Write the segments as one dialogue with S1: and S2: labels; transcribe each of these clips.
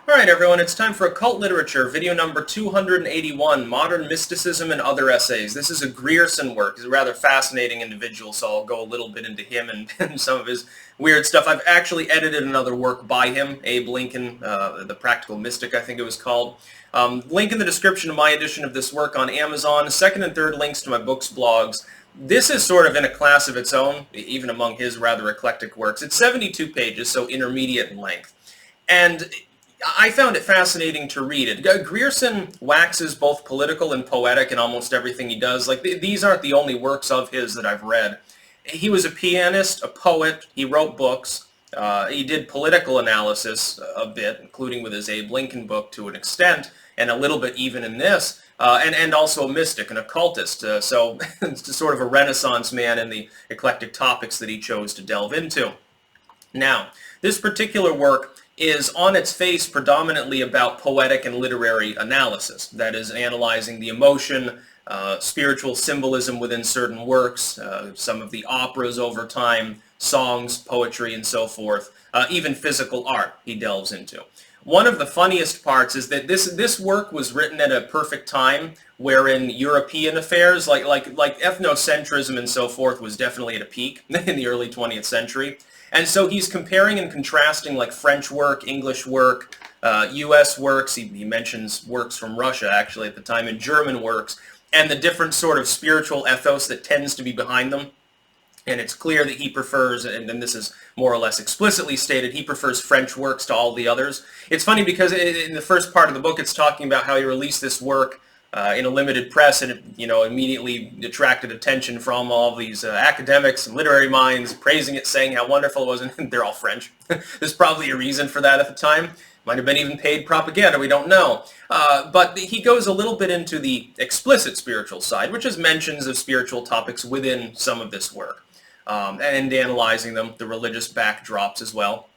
S1: Alright everyone, it's time for Occult Literature, video number 281, Modern Mysticism and Other Essays. This is a Grierson work. He's a rather fascinating individual, so I'll go a little bit into him and some of his weird stuff. I've actually edited another work by him, Abe Lincoln, The Practical Mystic, I think it was called. Link in the description to my edition of this work on Amazon. Second and third links to my books, blogs. This is sort of in a class of its own, even among his rather eclectic works. It's 72 pages, so intermediate in length. And I found it fascinating to read it. Grierson waxes both political and poetic in almost everything he does. Like, these aren't the only works of his that I've read. He was a pianist, a poet, he wrote books, he did political analysis a bit, including with his Abe Lincoln book to an extent, and a little bit even in this, and also a mystic, an occultist, so it's sort of a Renaissance man in the eclectic topics that he chose to delve into. Now, this particular work is on its face predominantly about poetic and literary analysis. That is, analyzing the emotion, spiritual symbolism within certain works, some of the operas over time, songs, poetry, and so forth, even physical art he delves into. One of the funniest parts is that this work was written at a perfect time wherein European affairs, like ethnocentrism and so forth, was definitely at a peak in the early 20th century. And so he's comparing and contrasting like French work, English work, U.S. works, he mentions works from Russia actually at the time, and German works, and the different sort of spiritual ethos that tends to be behind them. And it's clear that he prefers, and this is more or less explicitly stated, he prefers French works to all the others. It's funny because in the first part of the book it's talking about how he released this work in a limited press, and it, immediately attracted attention from all these academics and literary minds, praising it, saying how wonderful it was, and they're all French. There's probably a reason for that at the time. Might have been even paid propaganda, we don't know. But he goes a little bit into the explicit spiritual side, which is mentions of spiritual topics within some of this work, and analyzing them, the religious backdrops as well.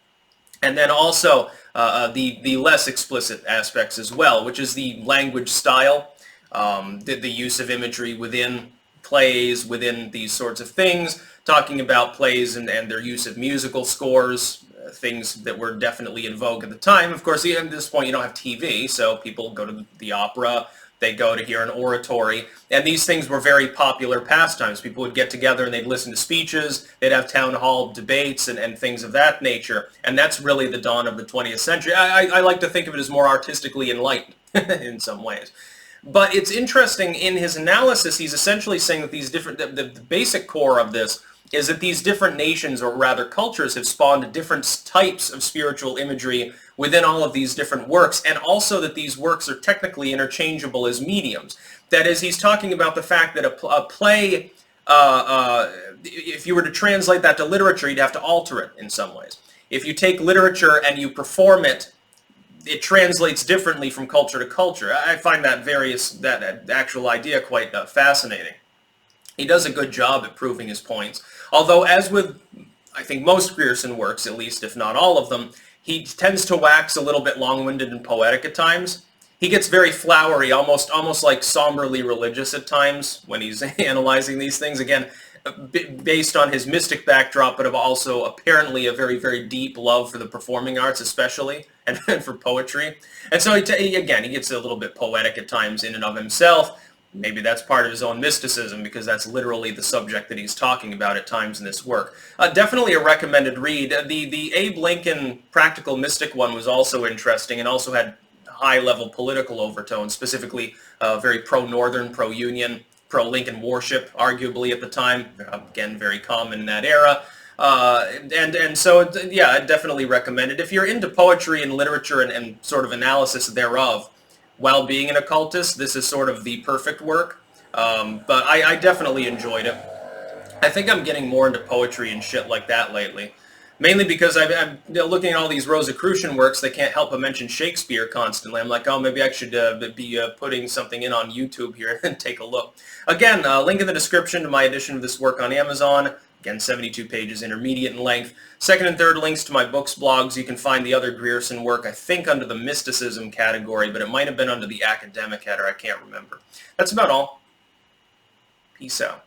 S1: And then also the less explicit aspects as well, which is the language style, the use of imagery within plays, within these sorts of things, talking about plays and their use of musical scores, things that were definitely in vogue at the time. Of course, at this point you don't have TV, so people go to the opera, they go to hear an oratory, and these things were very popular pastimes. People would get together and they'd listen to speeches, they'd have town hall debates and things of that nature, and that's really the dawn of the 20th century. I like to think of it as more artistically enlightened in some ways. But it's interesting, in his analysis, he's essentially saying that these different, the basic core of this is that these different nations, or rather cultures, have spawned different types of spiritual imagery within all of these different works, and also that these works are technically interchangeable as mediums. That is, he's talking about the fact that a play, if you were to translate that to literature, you'd have to alter it in some ways. If you take literature and you perform it, it translates differently from culture to culture. I find that actual idea quite fascinating. He does a good job at proving his points. Although, as with, I think, most Grierson works, at least, if not all of them, he tends to wax a little bit long-winded and poetic at times. He gets very flowery, almost like somberly religious at times when he's analyzing these things. Again, based on his mystic backdrop, but of also apparently a very, very deep love for the performing arts, especially, and for poetry. And so, he gets a little bit poetic at times in and of himself. Maybe that's part of his own mysticism, because that's literally the subject that he's talking about at times in this work. Definitely a recommended read. The Abe Lincoln Practical Mystic one was also interesting, and also had high-level political overtones, specifically very pro-Northern, pro-Union, pro-Lincoln worship, arguably at the time. Again, very common in that era. So, yeah, I definitely recommend it. If you're into poetry and literature and sort of analysis thereof, while being an occultist, this is sort of the perfect work. But I definitely enjoyed it. I think I'm getting more into poetry and shit like that lately. Mainly because I'm looking at all these Rosicrucian works, they can't help but mention Shakespeare constantly. I'm like, oh, maybe I should be putting something in on YouTube here and take a look. Again, link in the description to my edition of this work on Amazon. Again, 72 pages, intermediate in length. Second and third links to my books, blogs. You can find the other Grierson work, I think, under the Mysticism category, but it might have been under the academic header. I can't remember. That's about all. Peace out.